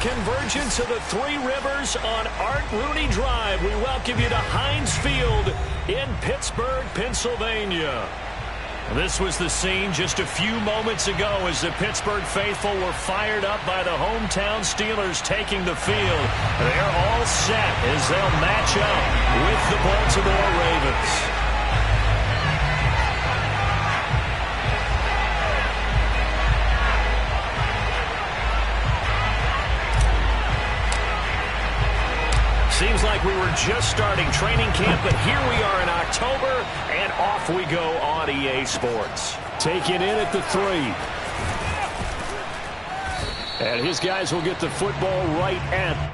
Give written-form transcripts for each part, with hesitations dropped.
convergence of the Three Rivers on Art Rooney Drive. We welcome you to Heinz Field in Pittsburgh, Pennsylvania. This was the scene just a few moments ago as the Pittsburgh faithful were fired up by the hometown Steelers taking the field. They're all set as they'll match up with the Baltimore Ravens. Seems like we were just starting training camp, but here we are in October, and off we go on EA Sports. Taking in at the 3. And his guys will get the football right at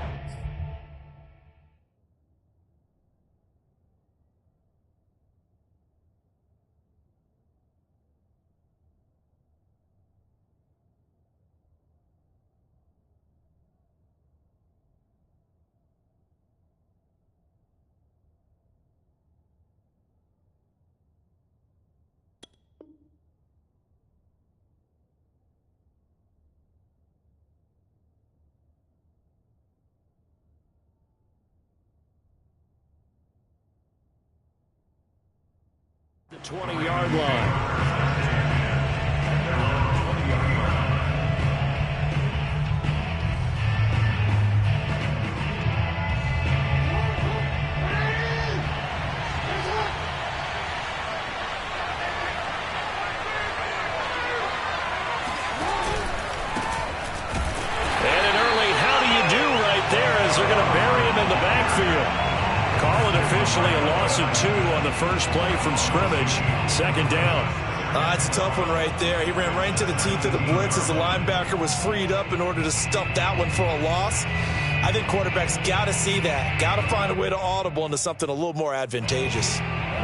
the 20-yard line. And an early how do you do right there as they're going to bury him in the backfield. Call it officially a loss of 2 on the first play from scrimmage. Second down. That's a tough one right there. He ran right into the teeth of the blitz as the linebacker was freed up in order to stuff that one for a loss. I think quarterbacks got to see that. Got to find a way to audible into something a little more advantageous.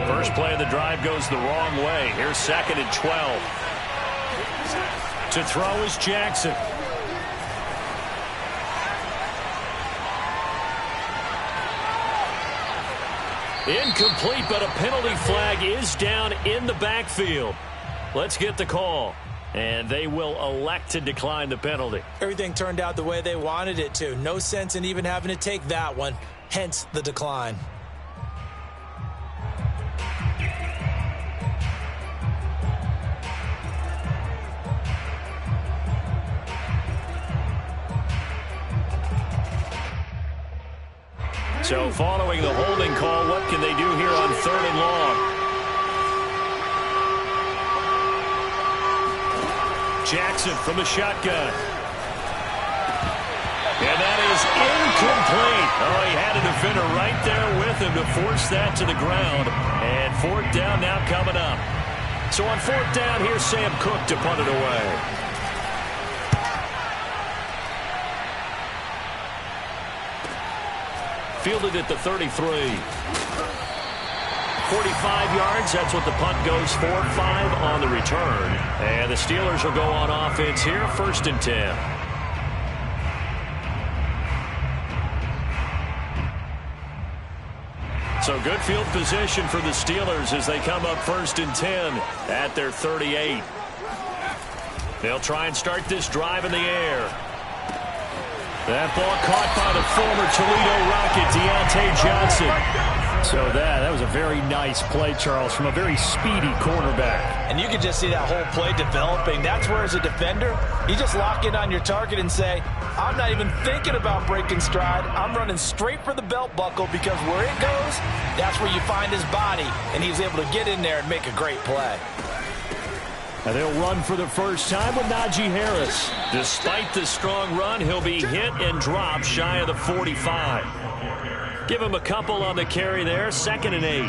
First play of the drive goes the wrong way. Here's 2nd and 12. To throw is Jackson. Incomplete, but a penalty flag is down in the backfield. Let's get the call. And they will elect to decline the penalty. Everything turned out the way they wanted it to. No sense in even having to take that one. Hence the decline. So following the holding call, what can they do here on 3rd and long? Jackson from the shotgun. And that is incomplete. Oh, he had a defender right there with him to force that to the ground. And 4th down now coming up. So on 4th down, here's Sam Cook to punt it away. Fielded at the 33. 45 yards, that's what the punt goes for. 5 on the return. And the Steelers will go on offense here, 1st and 10. So good field position for the Steelers as they come up 1st and 10 at their 38. They'll try and start this drive in the air. That ball caught by the former Toledo Rocket, Deontay Johnson. So that was a very nice play, Charles, from a very speedy quarterback. And you can just see that whole play developing. That's where, as a defender, you just lock in on your target and say, I'm not even thinking about breaking stride. I'm running straight for the belt buckle because where it goes, that's where you find his body. And he's able to get in there and make a great play. And they'll run for the first time with Najee Harris. Despite the strong run, he'll be hit and dropped shy of the 45. Give him a couple on the carry there, 2nd and 8.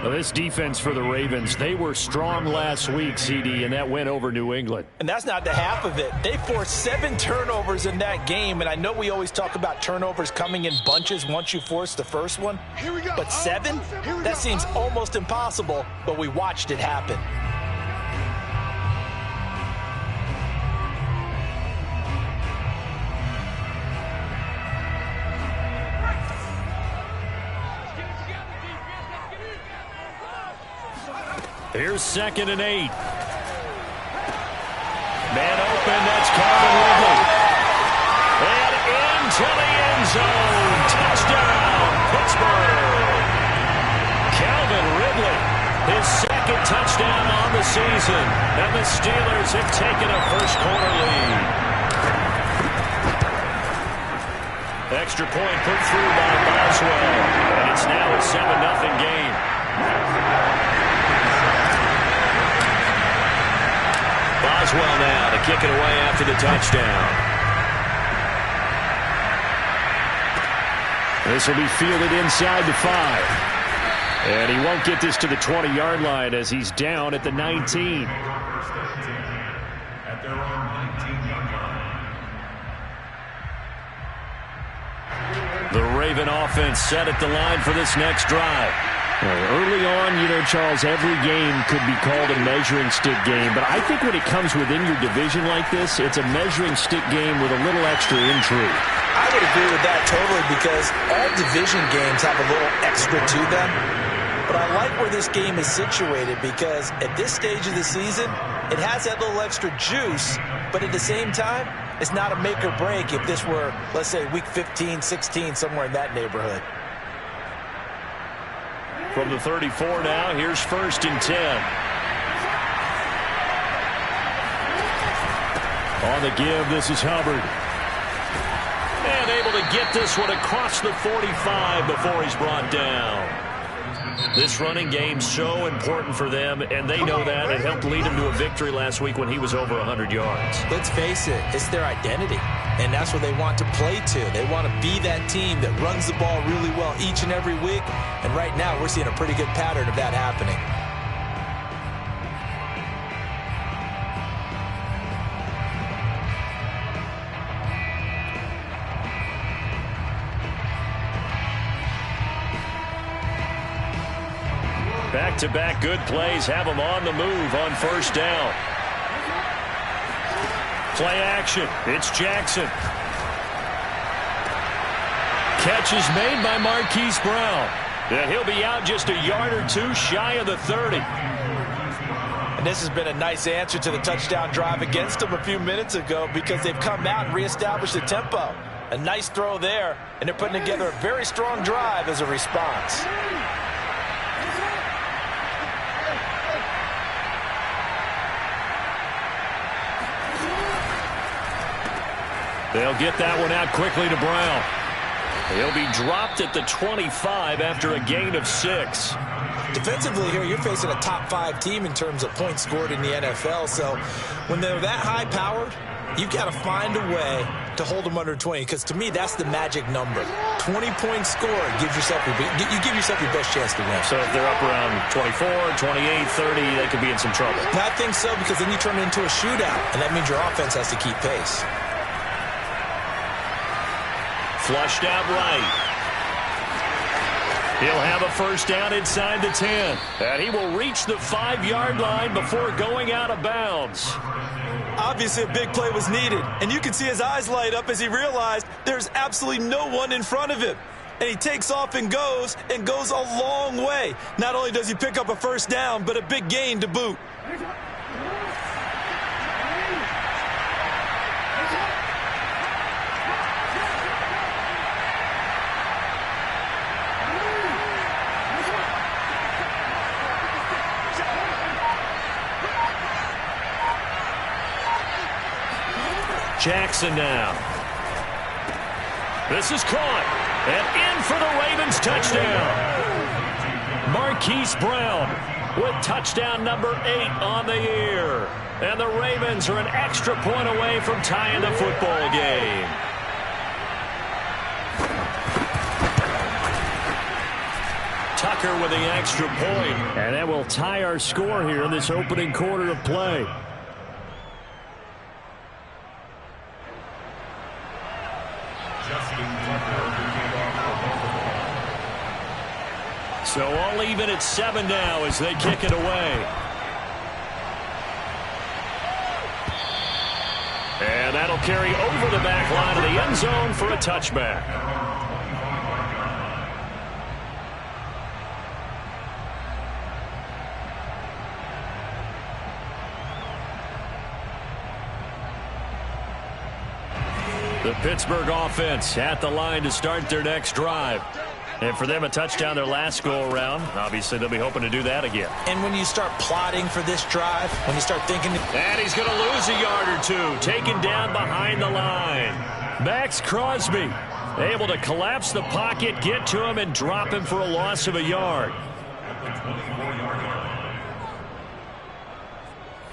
Well, this defense for the Ravens, they were strong last week, CD, and that went over New England. And that's not the half of it. They forced 7 turnovers in that game, and I know we always talk about turnovers coming in bunches once you force the first one. But 7? That seems almost impossible, but we watched it happen. Here's 2nd and 8. Man open, that's Calvin Ridley. And to the end zone. Touchdown, Pittsburgh. Calvin Ridley, his second touchdown on the season. And the Steelers have taken a first-quarter lead. Extra point put through by Boswell. And it's now a 7-0 game. Boswell now to kick it away after the touchdown. This will be fielded inside the 5. And he won't get this to the 20-yard line as he's down at the 19. At their own 19-yard line. The Raven offense set at the line for this next drive. Early on, you know, Charles, every game could be called a measuring stick game. But I think when it comes within your division like this, it's a measuring stick game with a little extra intrigue. I would agree with that totally because all division games have a little extra to them. But I like where this game is situated because at this stage of the season, it has that little extra juice. But at the same time, it's not a make or break if this were, let's say, week 15, 16, somewhere in that neighborhood. From the 34 now, here's 1st and 10. On the give, this is Hubbard. And able to get this one across the 45 before he's brought down. This running game's so important for them, and they know that. It helped lead him to a victory last week when he was over 100 yards. Let's face it, it's their identity, and that's what they want to play to. They want to be that team that runs the ball really well each and every week, and right now we're seeing a pretty good pattern of that happening. Back-to-back good plays have them on the move on 1st down. Play action. It's Jackson. Catch is made by Marquise Brown. And he'll be out just a yard or two shy of the 30. And this has been a nice answer to the touchdown drive against them a few minutes ago because they've come out and reestablished the tempo. A nice throw there, and they're putting together a very strong drive as a response. They'll get that one out quickly to Brown. He'll be dropped at the 25 after a gain of 6. Defensively here, you're facing a top-5 team in terms of points scored in the NFL. So when they're that high-powered, you've got to find a way to hold them under 20. Because to me, that's the magic number. 20-point score gives yourself you give yourself your best chance to win. So if they're up around 24, 28, 30, they could be in some trouble. I think so because then you turn it into a shootout, and that means your offense has to keep pace. Flushed out right. He'll have a 1st down inside the 10. And he will reach the 5-yard line before going out of bounds. Obviously, a big play was needed. And you can see his eyes light up as he realized there's absolutely no one in front of him. And he takes off and goes a long way. Not only does he pick up a 1st down, but a big gain to boot. Jackson now. This is caught. And in for the Ravens touchdown. Marquise Brown with touchdown number 8 on the year. And the Ravens are an extra point away from tying the football game. Tucker with the extra point. And that will tie our score here in this opening quarter of play. So all even at 7 now as they kick it away. And that'll carry over the back line of the end zone for a touchback. The Pittsburgh offense at the line to start their next drive. And for them, a touchdown their last go-around. Obviously, they'll be hoping to do that again. And when you start plotting for this drive, when you start thinking... And he's going to lose a yard or two, taken down behind the line. Max Crosby able to collapse the pocket, get to him, and drop him for a loss of a yard.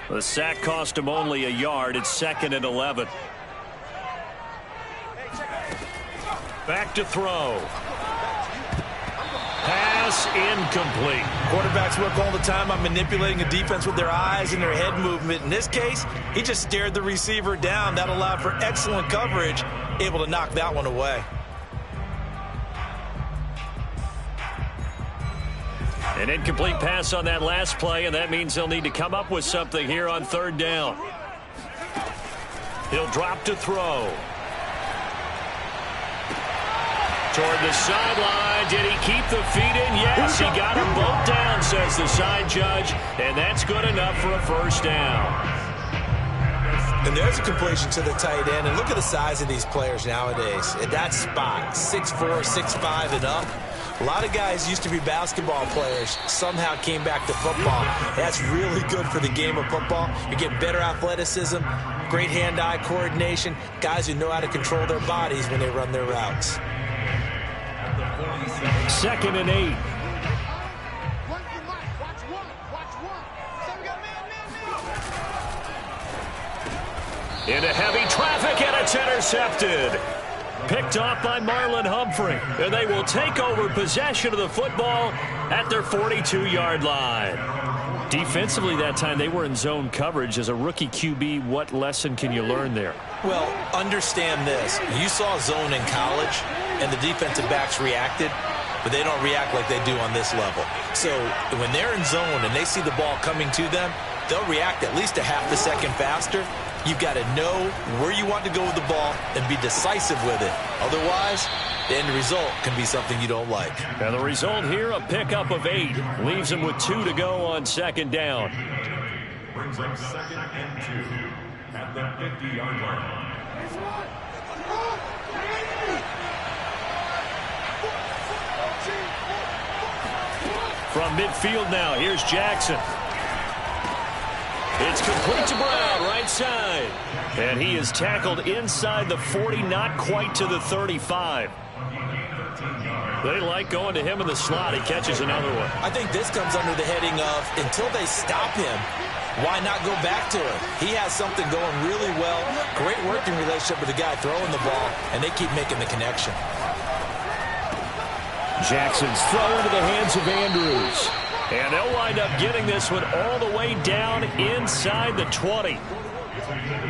The sack cost him only a yard. It's 2nd and 11. Back to throw. Pass incomplete. Quarterbacks work all the time on manipulating a defense with their eyes and their head movement. In this case, he just stared the receiver down. That allowed for excellent coverage, able to knock that one away. An incomplete pass on that last play, and that means they'll need to come up with something here on 3rd down. He'll drop to throw. Toward the sideline. Did he keep the feet in? Yes, he got them both down, says the side judge, and that's good enough for a 1st down. And there's a completion to the tight end, and look at the size of these players nowadays. At that spot, 6'4", 6'5", and up. A lot of guys used to be basketball players, somehow came back to football. That's really good for the game of football. You get better athleticism, great hand-eye coordination, guys who know how to control their bodies when they run their routes. 2nd and 8. Into heavy traffic, and it's intercepted. Picked off by Marlon Humphrey. And they will take over possession of the football at their 42-yard line. Defensively that time, they were in zone coverage. As a rookie QB, what lesson can you learn there? Well, understand this. You saw zone in college, and the defensive backs reacted, but they don't react like they do on this level. So when they're in zone and they see the ball coming to them, they'll react at least a half a second faster. You've got to know where you want to go with the ball and be decisive with it. Otherwise, the end result can be something you don't like. And the result here, a pickup of 8. Leaves them with 2 to go on 2nd down. Brings up 2nd and 2 at the 50-yard line. From midfield now, here's Jackson. It's complete to Brown, right side. And he is tackled inside the 40, not quite to the 35. They like going to him in the slot. He catches another one. I think this comes under the heading of, until they stop him, why not go back to him? He has something going really well. Great working relationship with the guy throwing the ball, and they keep making the connection. Jackson's throw into the hands of Andrews. And they'll wind up getting this one all the way down inside the 20.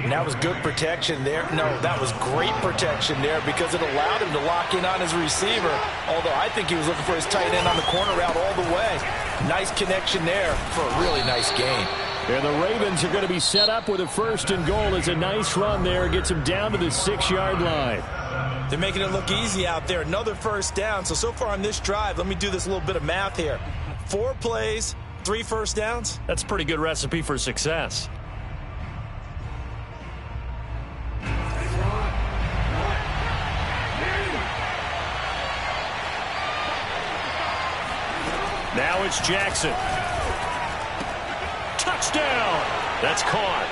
And that was good protection there. No, that was great protection there because it allowed him to lock in on his receiver. Although I think he was looking for his tight end on the corner route all the way. Nice connection there for a really nice gain. And the Ravens are going to be set up with a 1st and goal. It's a nice run there. Gets him down to the 6-yard line. They're making it look easy out there. Another 1st down. So far on this drive, let me do this little bit of math here. 4 plays, 3 1st downs. That's a pretty good recipe for success. Now it's Jackson. Touchdown. That's caught.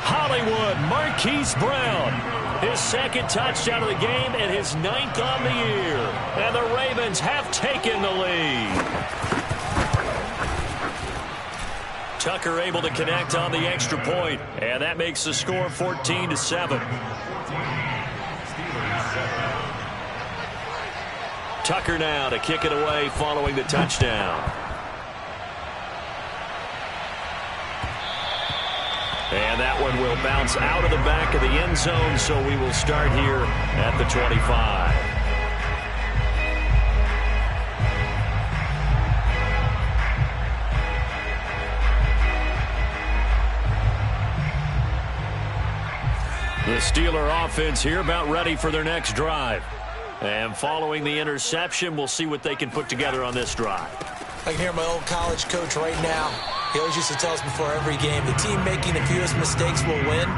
Hollywood Marquise Brown. His 2nd touchdown of the game and his 9th on the year. And the Ravens have taken the lead. Tucker able to connect on the extra point, and that makes the score 14-7. Tucker now to kick it away following the touchdown. And that one will bounce out of the back of the end zone, so we will start here at the 25. The Steeler offense here about ready for their next drive. And following the interception, we'll see what they can put together on this drive. I can hear my old college coach right now. He always used to tell us before every game, the team making the fewest mistakes will win.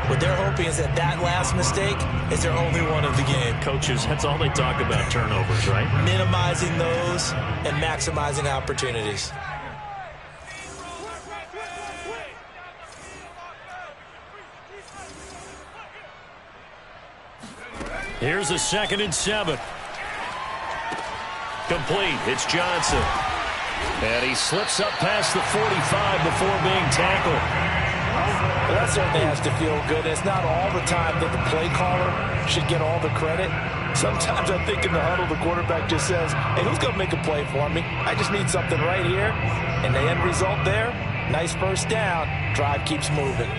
What they're hoping is that that last mistake is their only one of the game. Coaches, that's all they talk about, turnovers, right? Minimizing those and maximizing opportunities. Here's a 2nd and 7. Complete. It's Johnson. And he slips up past the 45 before being tackled. Well, that certainly has to feel good. It's not all the time that the play caller should get all the credit. Sometimes I think in the huddle, the quarterback just says, hey, who's going to make a play for me? I just need something right here. And the end result there, nice first down. Drive keeps moving.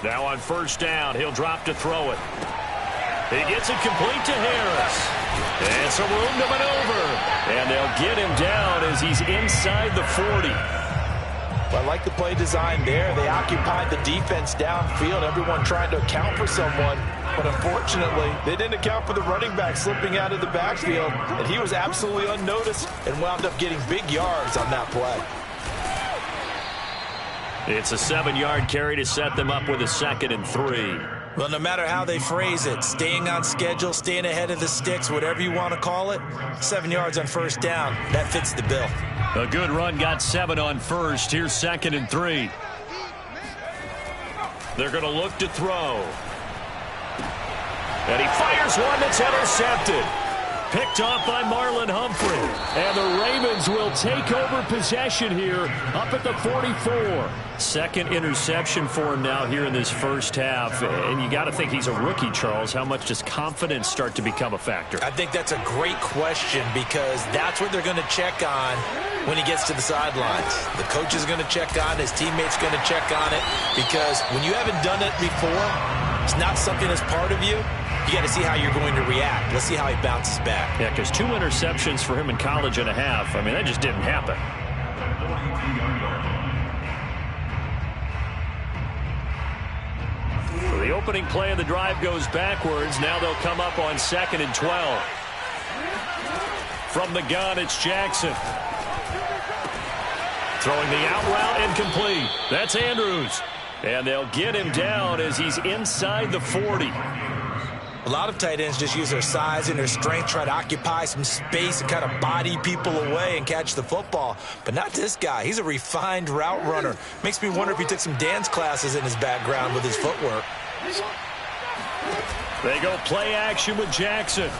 Now on 1st down, he'll drop to throw it. He gets it complete to Harris. And some room to maneuver. And they'll get him down as he's inside the 40. Well, I like the play design there. They occupied the defense downfield, everyone trying to account for someone. But unfortunately, they didn't account for the running back slipping out of the backfield. And he was absolutely unnoticed and wound up getting big yards on that play. It's a 7-yard carry to set them up with a 2nd and 3. Well, no matter how they phrase it, staying on schedule, staying ahead of the sticks, whatever you want to call it, 7 yards on 1st down, that fits the bill. A good run got 7 on 1st. Here's 2nd and 3. They're going to look to throw. And he fires one that's intercepted. Picked off by Marlon Humphrey. And the Ravens will take over possession here up at the 44. 2nd interception for him now here in this first half. And you got to think he's a rookie, Charles. How much does confidence start to become a factor? I think that's a great question because that's what they're going to check on when he gets to the sidelines. The coach is going to check on it. His teammate's going to check on it because when you haven't done it before, it's not something that's part of you. You got to see how you're going to react. Let's see how he bounces back. Yeah, because 2 interceptions for him in college and a half. I mean, that just didn't happen. So the opening play of the drive goes backwards. Now they'll come up on 2nd and 12. From the gun, it's Jackson. Throwing the out route incomplete. That's Andrews. And they'll get him down as he's inside the 40. A lot of tight ends just use their size and their strength, try to occupy some space and kind of body people away and catch the football. But not this guy. He's a refined route runner. Makes me wonder if he took some dance classes in his background with his footwork. They go play action with Jackson.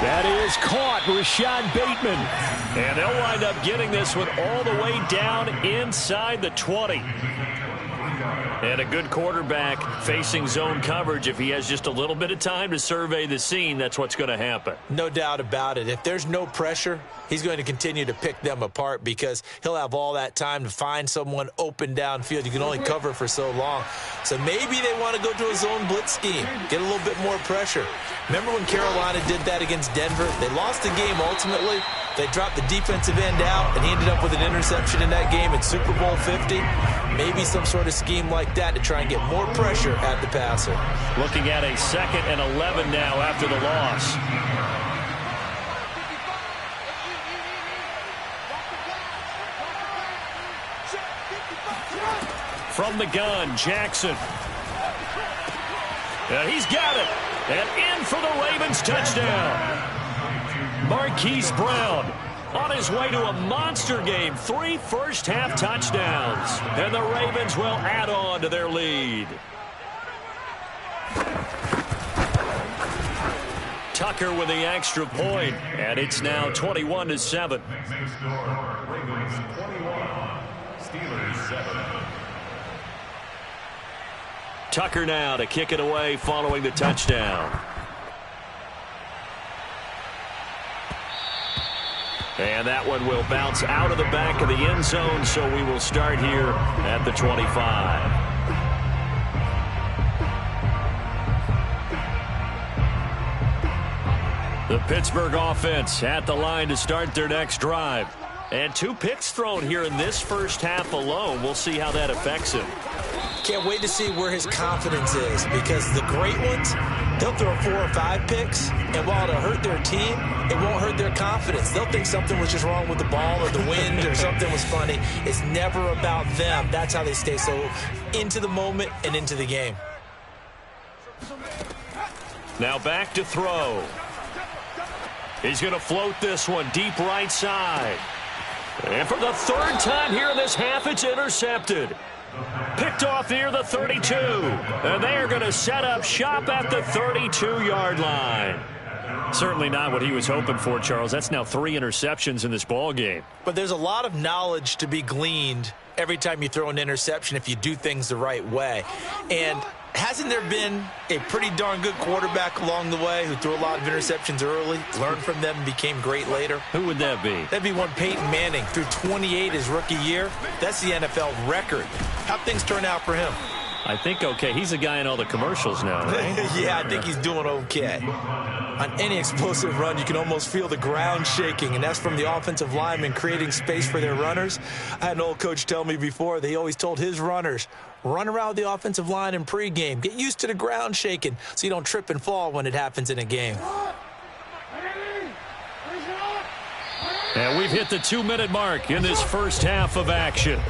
That is caught, Rashad Bateman. And they'll wind up getting this one all the way down inside the 20. And a good quarterback facing zone coverage. If he has just a little bit of time to survey the scene, that's what's going to happen. No doubt about it. If there's no pressure, he's going to continue to pick them apart because he'll have all that time to find someone open downfield. You can only cover for so long. So maybe they want to go to a zone blitz scheme, get a little bit more pressure. Remember when Carolina did that against Denver? They lost the game ultimately. They dropped the defensive end out, and he ended up with an interception in that game in Super Bowl 50. Maybe some sort of scheme like that to try and get more pressure at the passer. Looking at a 2nd and 11 now after the loss. From the gun, Jackson. He's got it. And in for the Ravens touchdown. Marquise Brown on his way to a monster game. 3 first-half touchdowns. And the Ravens will add on to their lead. Tucker with the extra point. And it's now 21-7. Ravens 21, Steelers 7. Tucker now to kick it away following the touchdown. And that one will bounce out of the back of the end zone, so we will start here at the 25. The Pittsburgh offense at the line to start their next drive. And 2 picks thrown here in this first half alone. We'll see how that affects him. Can't wait to see where his confidence is, because the great ones, they'll throw 4 or 5 picks, and while it'll hurt their team, it won't hurt their confidence. They'll think something was just wrong with the ball or the wind or something was funny. It's never about them. That's how they stay so into the moment and into the game. Now back to throw. He's going to float this one deep right side. And for the 3rd time here in this half, it's intercepted. Picked off near the 32. And they are going to set up shop at the 32-yard line. Certainly not what he was hoping for, Charles. That's now 3 interceptions in this ball game. But there's a lot of knowledge to be gleaned every time you throw an interception if you do things the right way. And hasn't there been a pretty darn good quarterback along the way who threw a lot of interceptions early, learned from them, and became great later? Who would that be? That'd be one Peyton Manning. Threw 28 his rookie year. That's the NFL record. How'd things turn out for him? I think okay. He's a guy in all the commercials now, right? Yeah, I think he's doing okay. On any explosive run, you can almost feel the ground shaking, and that's from the offensive linemen creating space for their runners. I had an old coach tell me before, they always told his runners, run around the offensive line in pregame. Get used to the ground shaking so you don't trip and fall when it happens in a game. And we've hit the 2-minute mark in this first half of action.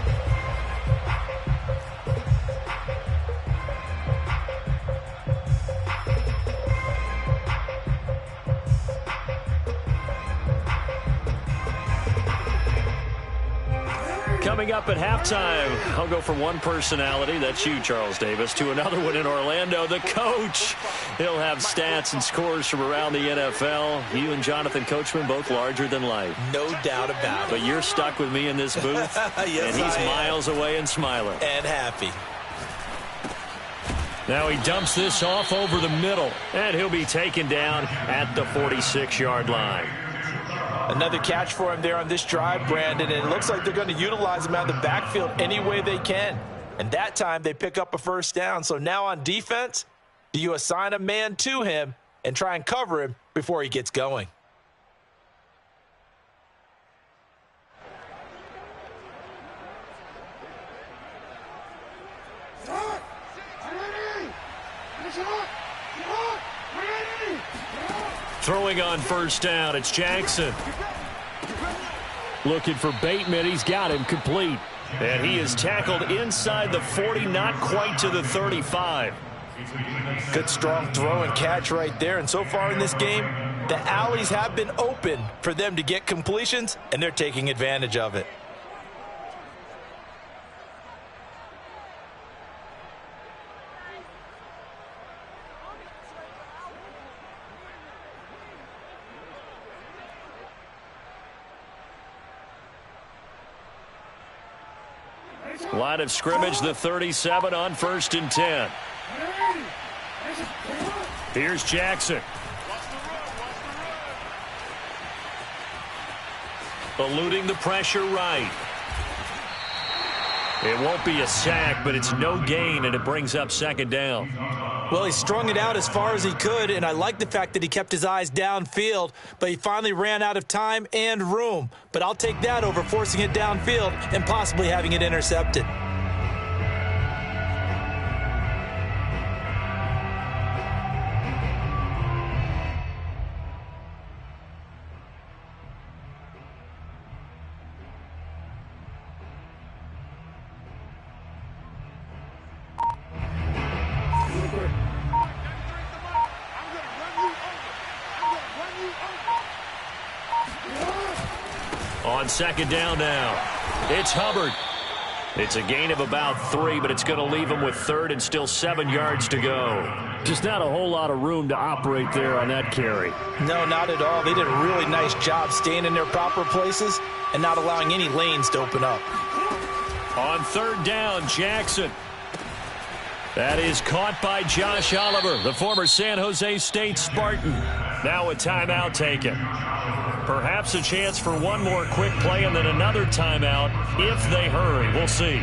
Coming up at halftime, I'll go from one personality, that's you, Charles Davis, to another one in Orlando, the coach. He'll have stats and scores from around the NFL. You and Jonathan Coachman, both larger than life. No doubt about it. But you're stuck with me in this booth, yes, and he's miles away and smiling. And happy. Now he dumps this off over the middle, and he'll be taken down at the 46-yard line. Another catch for him there on this drive, Brandon, and it looks like they're going to utilize him out of the backfield any way they can. And that time they pick up a first down. So now on defense, do you assign a man to him and try and cover him before he gets going? Throwing on first down, it's Jackson. Looking for Bateman, he's got him complete. And he is tackled inside the 40, not quite to the 35. Good strong throw and catch right there. And so far in this game, the alleys have been open for them to get completions, and they're taking advantage of it. Line of scrimmage, the 37 on 1st and 10. Here's Jackson. Eluding the pressure right. It won't be a sack, but it's no gain, and it brings up 2nd down. Well, he strung it out as far as he could, and I like the fact that he kept his eyes downfield, but he finally ran out of time and room. But I'll take that over forcing it downfield and possibly having it intercepted. On 2nd down now, it's Hubbard. It's a gain of about 3, but it's going to leave him with 3rd and still 7 yards to go. Just not a whole lot of room to operate there on that carry. No, not at all. They did a really nice job staying in their proper places and not allowing any lanes to open up. On 3rd down, Jackson. That is caught by Josh Oliver, the former San Jose State Spartan. Now a timeout taken. Perhaps a chance for one more quick play and then another timeout if they hurry. We'll see.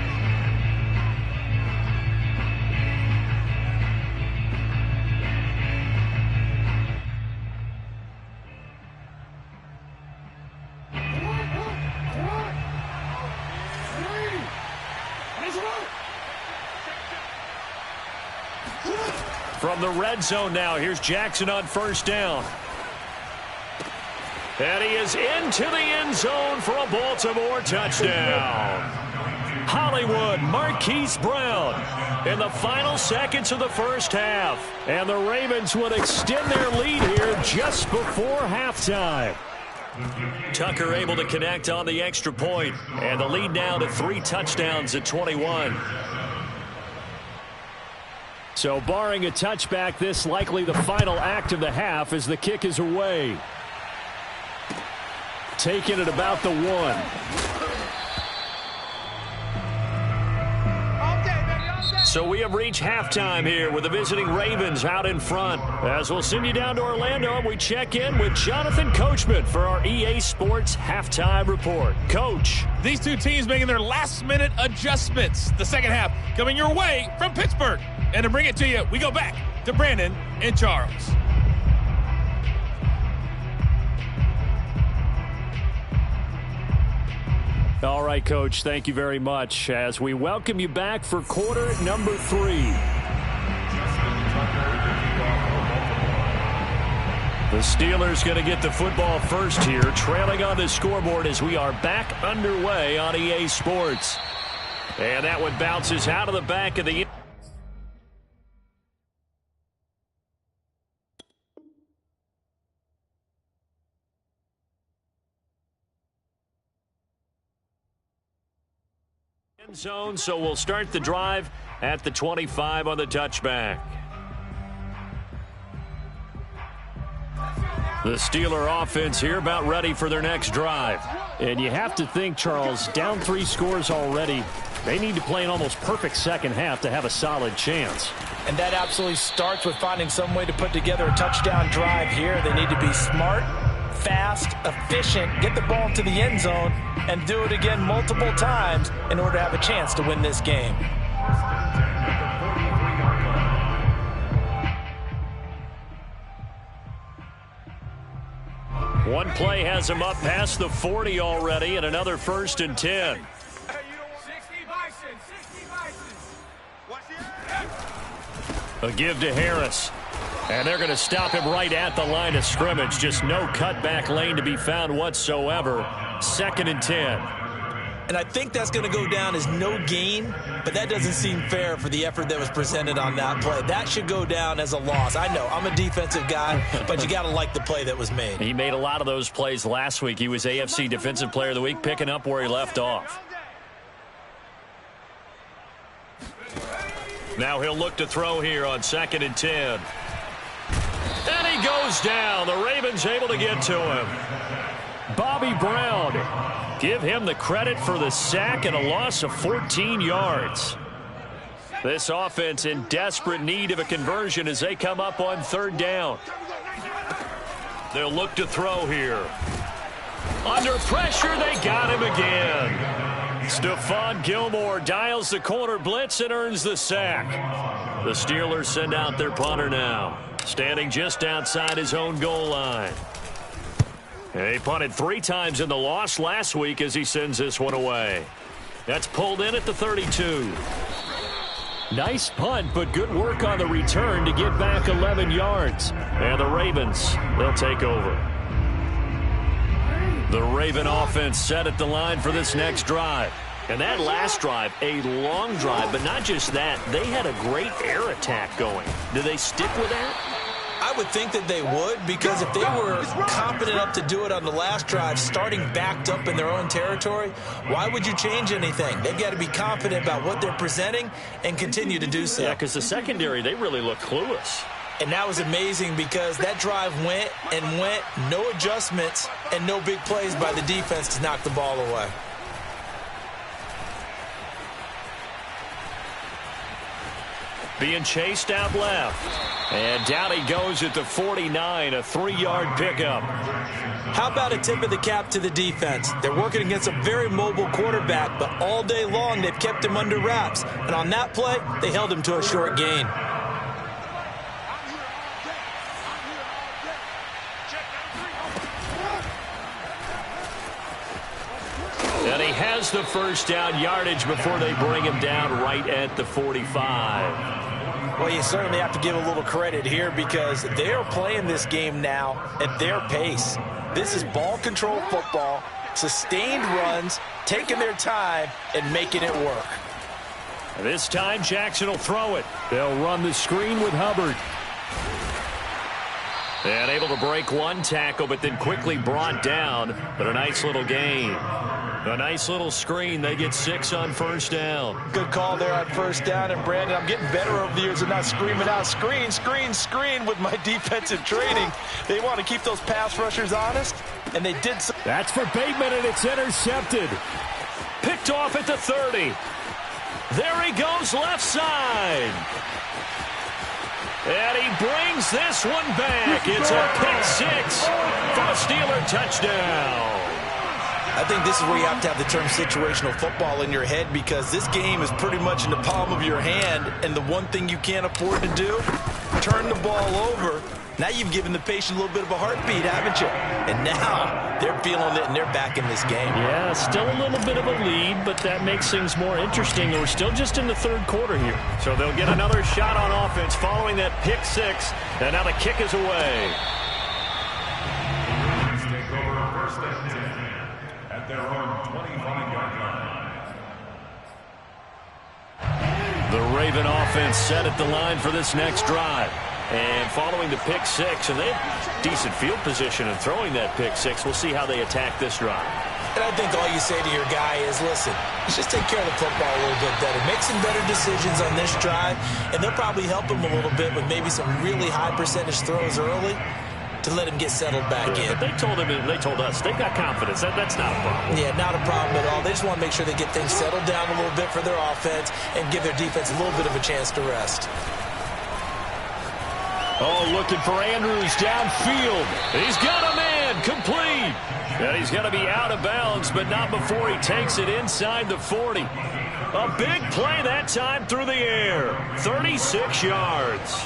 From the red zone now, here's Jackson on first down. And he is into the end zone for a Baltimore touchdown. Hollywood, Marquise Brown in the final seconds of the first half. And the Ravens would extend their lead here just before halftime. Tucker able to connect on the extra point. And the lead now to 3 touchdowns at 21. So barring a touchback, this likely the final act of the half as the kick is away. Taken at about the 1. So we have reached halftime here with the visiting Ravens out in front. As we'll send you down to Orlando, and we check in with Jonathan Coachman for our EA Sports Halftime Report. Coach. These two teams making their last-minute adjustments. The second half coming your way from Pittsburgh. And to bring it to you, we go back to Brandon and Charles. All right, Coach, thank you very much as we welcome you back for quarter number 3. The Steelers going to get the football first here, trailing on the scoreboard as we are back underway on EA Sports. And that one bounces out of the back of the end zone, so we'll start the drive at the 25 on the touchback. The Steeler offense here about ready for their next drive. And you have to think, Charles, down 3 scores already. They need to play an almost perfect second half to have a solid chance. And that absolutely starts with finding some way to put together a touchdown drive here. They need to be smart, fast, efficient, get the ball to the end zone, and do it again multiple times in order to have a chance to win this game. One play has him up past the 40 already, and another 1st and 10. A give to Harris. And they're going to stop him right at the line of scrimmage. Just no cutback lane to be found whatsoever. 2nd and 10. And I think that's going to go down as no gain, but that doesn't seem fair for the effort that was presented on that play. That should go down as a loss. I know, I'm a defensive guy, but you got to like the play that was made. He made a lot of those plays last week. He was AFC Defensive Player of the Week, picking up where he left off. Now he'll look to throw here on 2nd and 10. And he goes down. The Ravens able to get to him. Bobby Brown. Give him the credit for the sack and a loss of 14 yards. This offense in desperate need of a conversion as they come up on 3rd down. They'll look to throw here. Under pressure, they got him again. Stephon Gilmore dials the corner blitz and earns the sack. The Steelers send out their punter now, standing just outside his own goal line. And he punted 3 times in the loss last week as he sends this one away. That's pulled in at the 32. Nice punt, but good work on the return to get back 11 yards. And the Ravens, they'll take over. The Raven offense set at the line for this next drive. And that last drive, a long drive, but not just that. They had a great air attack going. Do they stick with that? I would think that they would, because if they were confident enough to do it on the last drive, starting backed up in their own territory, why would you change anything? They've got to be confident about what they're presenting and continue to do so. Yeah, because the secondary, they really look clueless. And that was amazing because that drive went and went, no adjustments and no big plays by the defense to knock the ball away. Being chased out left. And down he goes at the 49, a 3-yard pickup. How about a tip of the cap to the defense? They're working against a very mobile quarterback, but all day long they've kept him under wraps. And on that play, they held him to a short gain. And he has the first down yardage before they bring him down right at the 45. Well, you certainly have to give a little credit here because they are playing this game now at their pace. This is ball control football, sustained runs, taking their time, and making it work. This time, Jackson will throw it. They'll run the screen with Hubbard. And able to break one tackle, but then quickly brought down. But a nice little gain. A nice little screen. They get 6 on first down. Good call there on first down. And, Brandon, I'm getting better over the years of not screaming out, screen, screen, screen with my defensive training. They want to keep those pass rushers honest, and they did so. That's for Bateman, and it's intercepted. Picked off at the 30. There he goes left side. And he brings this one back. It's a pick 6 for a Steeler touchdown. I think this is where you have to have the term situational football in your head because this game is pretty much in the palm of your hand, and the one thing you can't afford to do, turn the ball over. Now you've given the patient a little bit of a heartbeat, haven't you? And now they're feeling it, and they're back in this game. Yeah, still a little bit of a lead, but that makes things more interesting. We're still just in the third quarter here. So they'll get another shot on offense following that pick 6, and now the kick is away. Take over first and 10 at their own 25-yard line. The Raven offense set at the line for this next drive. And following the pick 6, and they have decent field position in throwing that pick 6. We'll see how they attack this drive. And I think all you say to your guy is, listen, let's just take care of the football a little bit better. Make some better decisions on this drive, and they'll probably help him a little bit with maybe some really high percentage throws early to let him get settled back in. But they told us, they've got confidence. That's not a problem. Yeah, not a problem at all. They just want to make sure they get things settled down a little bit for their offense and give their defense a little bit of a chance to rest. Oh, looking for Andrews downfield. He's got a man, complete. And he's going to be out of bounds, but not before he takes it inside the 40. A big play that time through the air. 36 yards.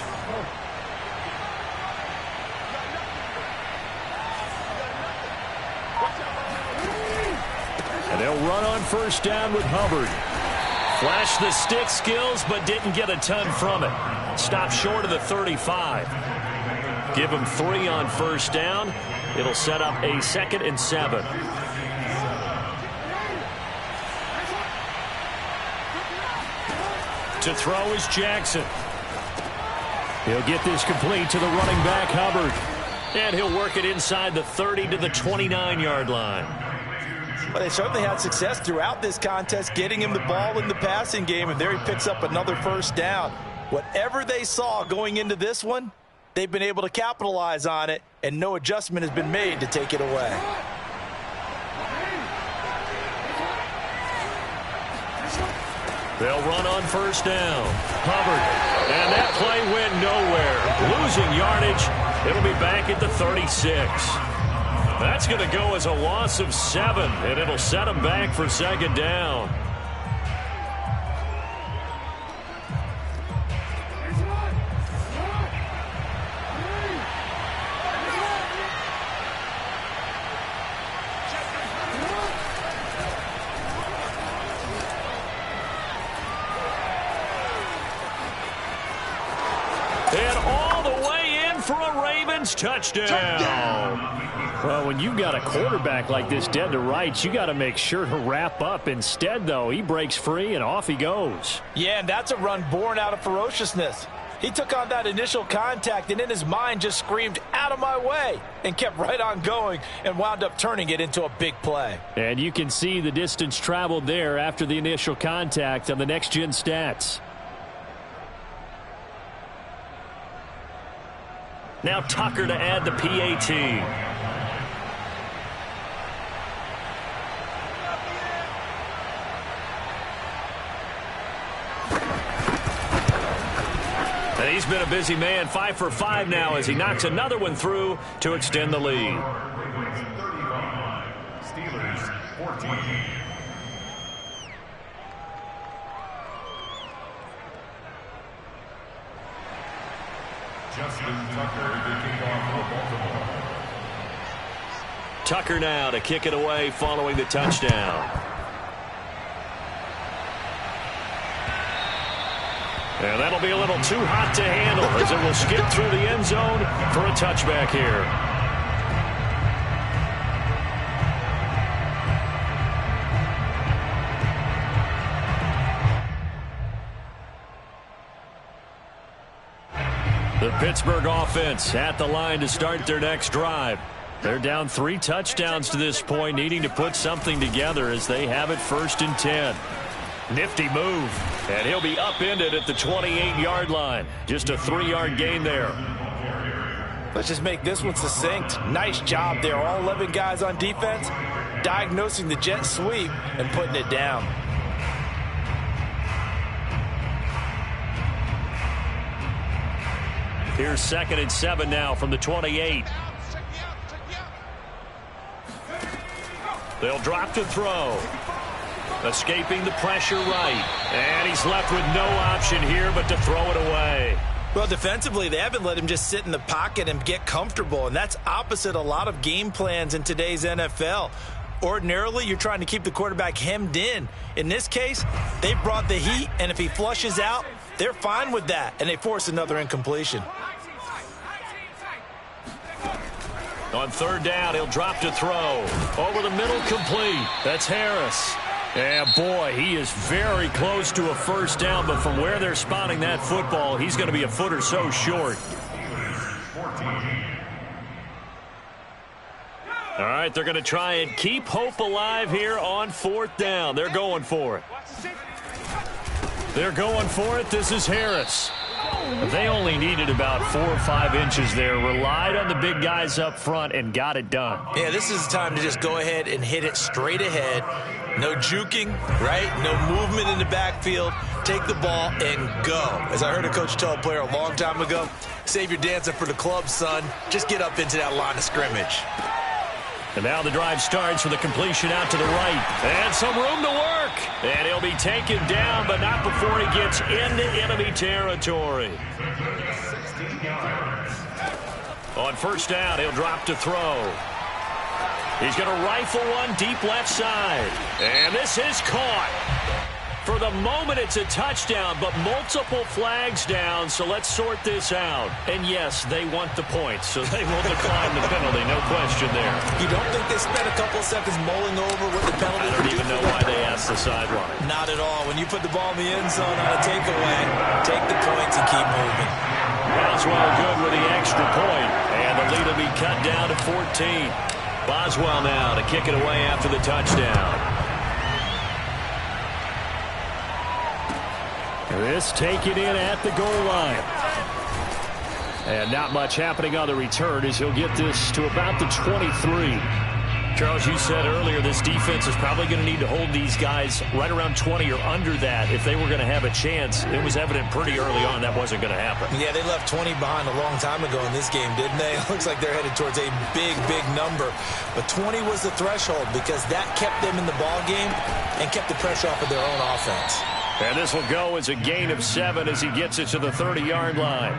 And they'll run on first down with Hubbard. Flashed the stick skills, but didn't get a ton from it. Stopped short of the 35. Give him 3 on first down. It'll set up a 2nd and 7. To throw is Jackson. He'll get this complete to the running back, Hubbard. And he'll work it inside the 30 to the 29-yard line. Well, they certainly had success throughout this contest, getting him the ball in the passing game, and there he picks up another first down. Whatever they saw going into this one, they've been able to capitalize on it, and no adjustment has been made to take it away. They'll run on first down. Hubbard. And that play went nowhere. Losing yardage. It'll be back at the 36. That's going to go as a loss of 7, and it'll set them back for 2nd down. And all the way in for a Ravens touchdown. Well, when you've got a quarterback like this dead to rights, you got to make sure to wrap up. Instead, though, he breaks free and off he goes. Yeah, and that's a run born out of ferociousness. He took on that initial contact and in his mind just screamed, "Out of my way," and kept right on going and wound up turning it into a big play. And you can see the distance traveled there after the initial contact on the next-gen stats. Now Tucker to add the PAT. And he's been a busy man, 5 for 5 now as he knocks another one through to extend the lead. Steelers 14. Justin Tucker to kick off for Baltimore. Tucker now to kick it away following the touchdown. And that'll be a little too hot to handle as it will skip through the end zone for a touchback here. The Pittsburgh offense at the line to start their next drive. They're down 3 touchdowns to this point, needing to put something together as they have it 1st and 10. Nifty move, and he'll be upended at the 28-yard line. Just a 3-yard gain there. Let's just make this one succinct. Nice job there. All 11 guys on defense diagnosing the jet sweep and putting it down. Here's 2nd and 7 now from the 28. They'll drop to throw. Escaping the pressure right. And he's left with no option here but to throw it away. Well, defensively, they haven't let him just sit in the pocket and get comfortable, and that's opposite a lot of game plans in today's NFL. Ordinarily, you're trying to keep the quarterback hemmed in. In this case, they brought the heat, and if he flushes out, they're fine with that, and they force another incompletion. On 3rd down, he'll drop to throw. Over the middle, complete. That's Harris. And boy, he is very close to a 1st down, but from where they're spotting that football, he's going to be a foot or so short. All right, they're going to try and keep hope alive here on 4th down. They're going for it. They're going for it. This is Harris. They only needed about 4 or 5 inches there. Relied on the big guys up front and got it done. Yeah, this is the time to just go ahead and hit it straight ahead. No juking, right? No movement in the backfield. Take the ball and go. As I heard a coach tell a player a long time ago, save your dancing for the club, son. Just get up into that line of scrimmage. And now the drive starts with a completion out to the right. And some room to work. And he'll be taken down, but not before he gets into enemy territory. On 1st down, he'll drop to throw. He's going to rifle one deep left side. And this is caught. For the moment, it's a touchdown, but multiple flags down, so let's sort this out. And yes, they want the points, so they will decline the penalty, no question there. You don't think they spent a couple of seconds mulling over what the penalty I don't even know why they asked the sideline. Not at all. When you put the ball in the end zone on a takeaway, take the points and keep moving. Boswell good with the extra point, and the lead will be cut down to 14. Boswell now to kick it away after the touchdown. This taken in at the goal line. And not much happening on the return as he'll get this to about the 23. Charles, you said earlier this defense is probably going to need to hold these guys right around 20 or under that if they were going to have a chance. It was evident pretty early on that wasn't going to happen. Yeah, they left 20 behind a long time ago in this game, didn't they? It looks like they're headed towards a big, big number. But 20 was the threshold because that kept them in the ball game and kept the pressure off of their own offense. And this will go as a gain of 7 as he gets it to the 30-yard line.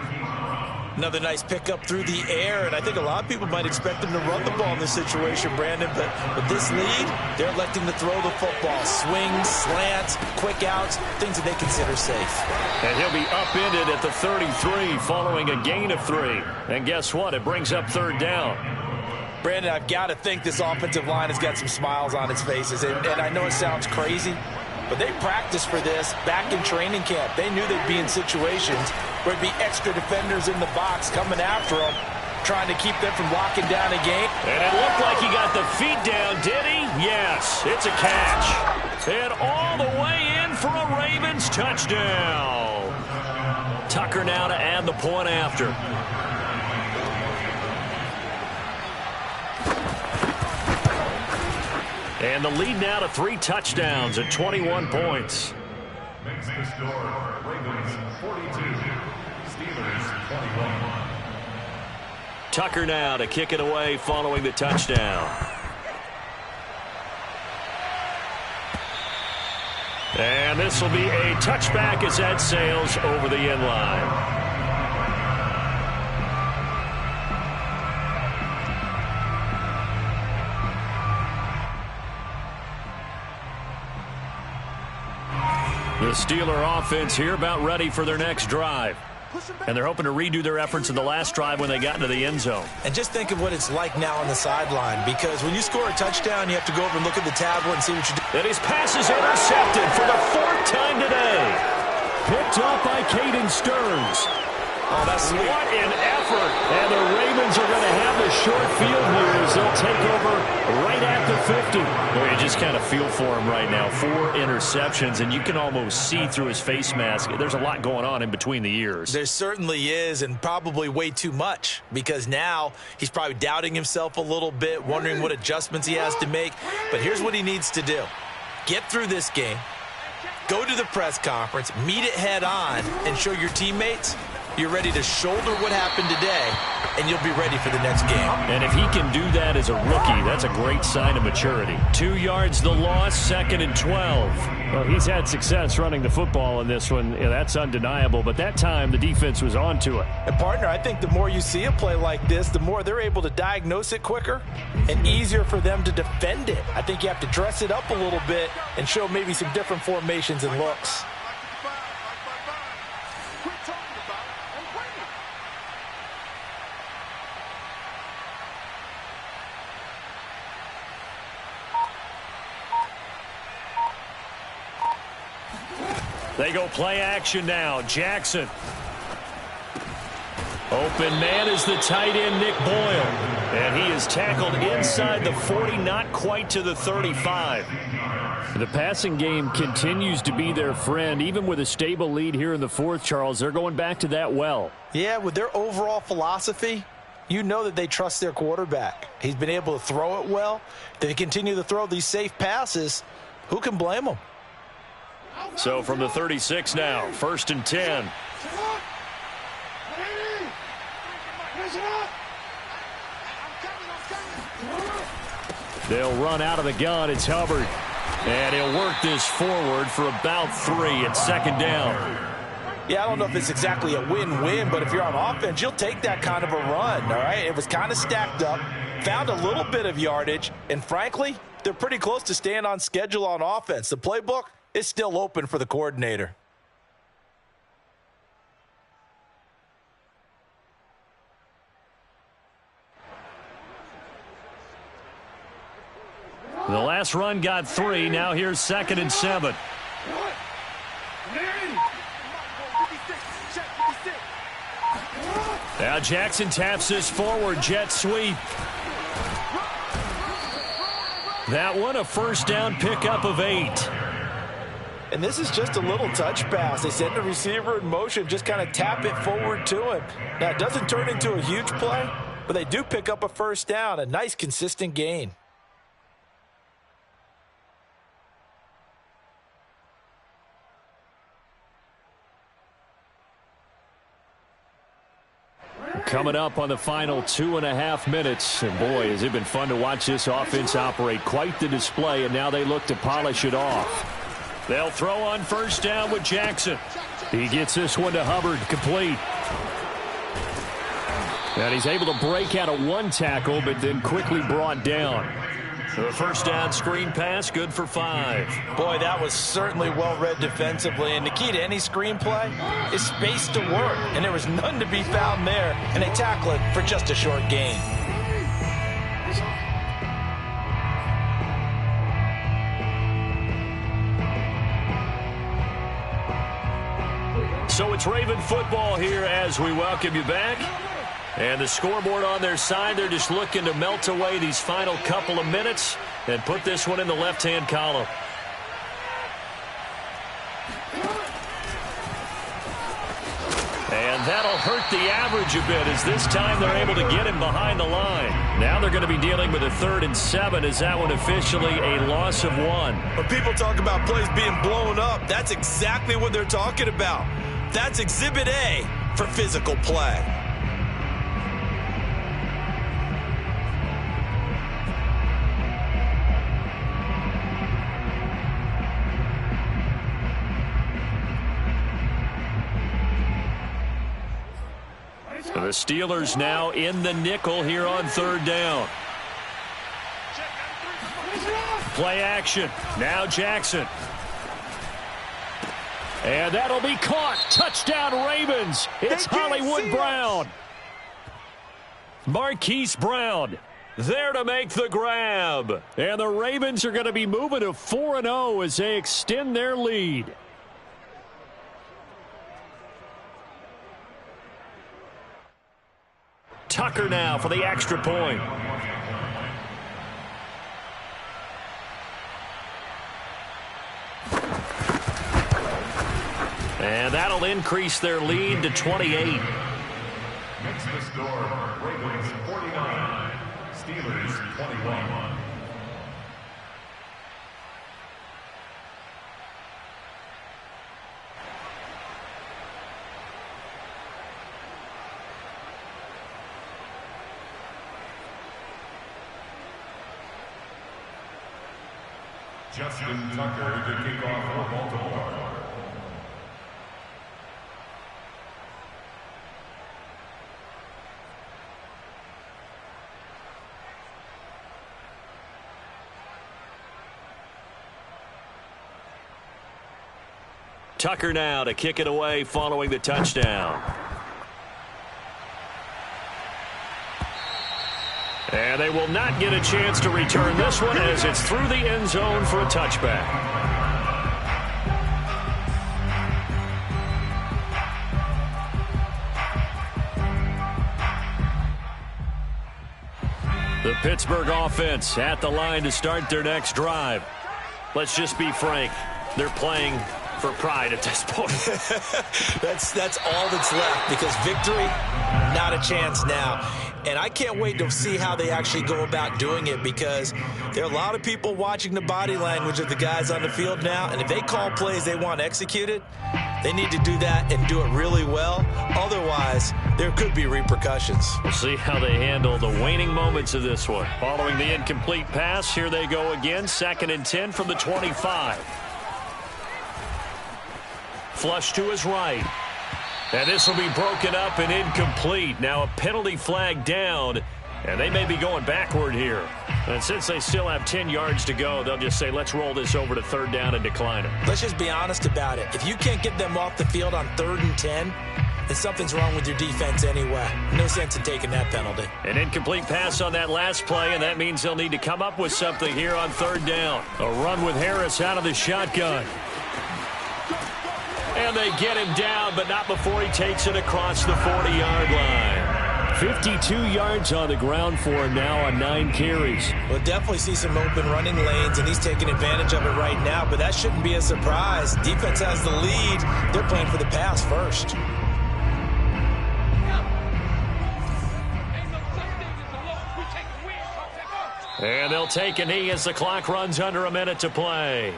Another nice pickup through the air, and I think a lot of people might expect them to run the ball in this situation, Brandon, but with this lead, they're electing to throw the football. Swings, slants, quick outs, things that they consider safe. And he'll be upended at the 33 following a gain of 3. And guess what? It brings up 3rd down. Brandon, I've got to think this offensive line has got some smiles on its faces, and I know it sounds crazy, but they practiced for this back in training camp. They knew they'd be in situations where it'd be extra defenders in the box coming after them, trying to keep them from locking down a game. And it looked like he got the feet down, did he? Yes, it's a catch. And all the way in for a Ravens touchdown. Tucker now to add the point after. And the lead now to 3 touchdowns at 21 points. Makes the score Ravens 42, Steelers 21. Tucker now to kick it away following the touchdown. And this will be a touchback as that sails over the end line. The Steeler offense here about ready for their next drive. And they're hoping to redo their efforts in the last drive when they got into the end zone. And just think of what it's like now on the sideline, because when you score a touchdown, you have to go over and look at the tablet and see what you do. And his pass is intercepted for the 4th time today. Picked up by Caden Stearns. Oh, that's sweet. What an effort. And the Ravens are going to have the short field here as they'll take over right at the 50. Boy, you just kind of feel for him right now. 4 interceptions, and you can almost see through his face mask. There's a lot going on in between the ears. There certainly is, and probably way too much, because now he's probably doubting himself a little bit, wondering what adjustments he has to make. But here's what he needs to do. Get through this game, go to the press conference, meet it head on, and show your teammates you're ready to shoulder what happened today, and you'll be ready for the next game. And if he can do that as a rookie, that's a great sign of maturity. 2 yards the loss, 2nd and 12. Well, he's had success running the football in this one. Yeah, that's undeniable, but that time the defense was on to it. And, partner, I think the more you see a play like this, the more they're able to diagnose it quicker and easier for them to defend it. I think you have to dress it up a little bit and show maybe some different formations and looks. They go play action now. Jackson. Open man is the tight end, Nick Boyle. And he is tackled inside the 40, not quite to the 35. The passing game continues to be their friend. Even with a stable lead here in the 4th, Charles, they're going back to that well. Yeah, with their overall philosophy, you know that they trust their quarterback. He's been able to throw it well. They continue to throw these safe passes. Who can blame them? So from the 36 now, 1st and 10. They'll run out of the gun. It's Hubbard. And he'll work this forward for about 3 at 2nd down. Yeah, I don't know if it's exactly a win-win, but if you're on offense, you'll take that kind of a run, all right? It was kind of stacked up, found a little bit of yardage, and frankly, they're pretty close to staying on schedule on offense. The playbook is still open for the coordinator. The last run got 3. Now here's 2nd and 7. Now Jackson taps this forward. Jet sweep. That one a 1st down pickup of 8. And this is just a little touch pass. They send the receiver in motion, just kind of tap it forward to him. Now, it doesn't turn into a huge play, but they do pick up a 1st down, a nice, consistent gain. Coming up on the final 2.5 minutes. And boy, has it been fun to watch this offense operate. Quite the display, and now they look to polish it off. They'll throw on 1st down with Jackson. He gets this one to Hubbard, complete. And he's able to break out of 1 tackle, but then quickly brought down. So the 1st down screen pass, good for 5. Boy, that was certainly well-read defensively. And the key to any screen play is space to work. And there was none to be found there. And they tackle it for just a short gain. So it's Raven football here as we welcome you back. And the scoreboard on their side, they're just looking to melt away these final couple of minutes and put this one in the left-hand column. And that'll hurt the average a bit as this time they're able to get him behind the line. Now they're going to be dealing with a 3rd and 7 as that one officially a loss of 1. When people talk about plays being blown up, that's exactly what they're talking about. That's Exhibit A for physical play. The Steelers now in the nickel here on 3rd down. Play action. Now Jackson. And that'll be caught. Touchdown, Ravens. It's Hollywood Brown. Marquise Brown there to make the grab. And the Ravens are going to be moving to 4-0 as they extend their lead. Tucker now for the extra point. And that'll increase their lead to 28. Next to score, Ravens 49, Steelers 21. Justin Tucker to kick off for Baltimore. Tucker now to kick it away following the touchdown. And they will not get a chance to return this one as it's through the end zone for a touchback. The Pittsburgh offense at the line to start their next drive. Let's just be frank. They're playing for pride at this point. That's all that's left, because victory, not a chance now. And I can't wait to see how they actually go about doing it, because there are a lot of people watching the body language of the guys on the field now, and if they call plays they want executed, they need to do that and do it really well. Otherwise, there could be repercussions. We'll see how they handle the waning moments of this one. Following the incomplete pass, here they go again, 2nd and 10 from the 25. Flush to his right. And this will be broken up and incomplete. Now a penalty flag down, and they may be going backward here. And since they still have 10 yards to go, they'll just say, let's roll this over to 3rd down and decline it. Let's just be honest about it. If you can't get them off the field on 3rd and 10, then something's wrong with your defense anyway. No sense in taking that penalty. An incomplete pass on that last play, and that means they'll need to come up with something here on 3rd down. A run with Harris out of the shotgun. And they get him down, but not before he takes it across the 40-yard line. 52 yards on the ground for him now on 9 carries. We'll definitely see some open running lanes, and he's taking advantage of it right now, but that shouldn't be a surprise. Defense has the lead. They're playing for the pass first. And they'll take a knee as the clock runs under a minute to play.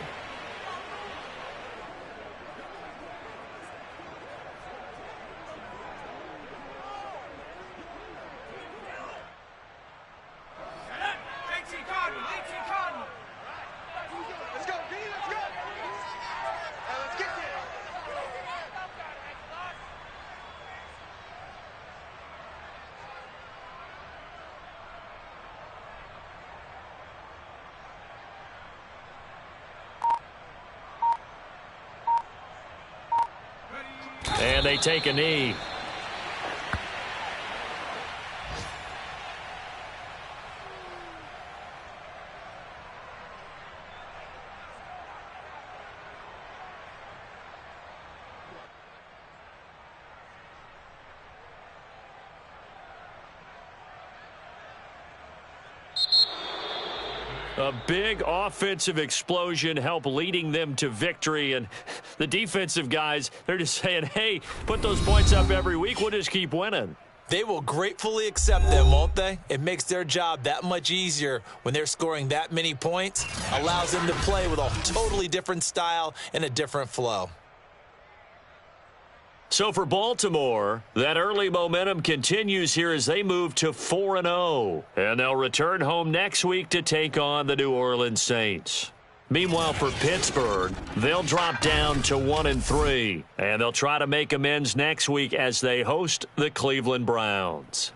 And they take a knee. A big offensive explosion helped leading them to victory, and the defensive guys, they're just saying, hey, put those points up every week, we'll just keep winning. They will gratefully accept them, won't they? It makes their job that much easier when they're scoring that many points. Allows them to play with a totally different style and a different flow. So for Baltimore, that early momentum continues here as they move to 4-0. And they'll return home next week to take on the New Orleans Saints. Meanwhile, for Pittsburgh, they'll drop down to 1-3. And they'll try to make amends next week as they host the Cleveland Browns.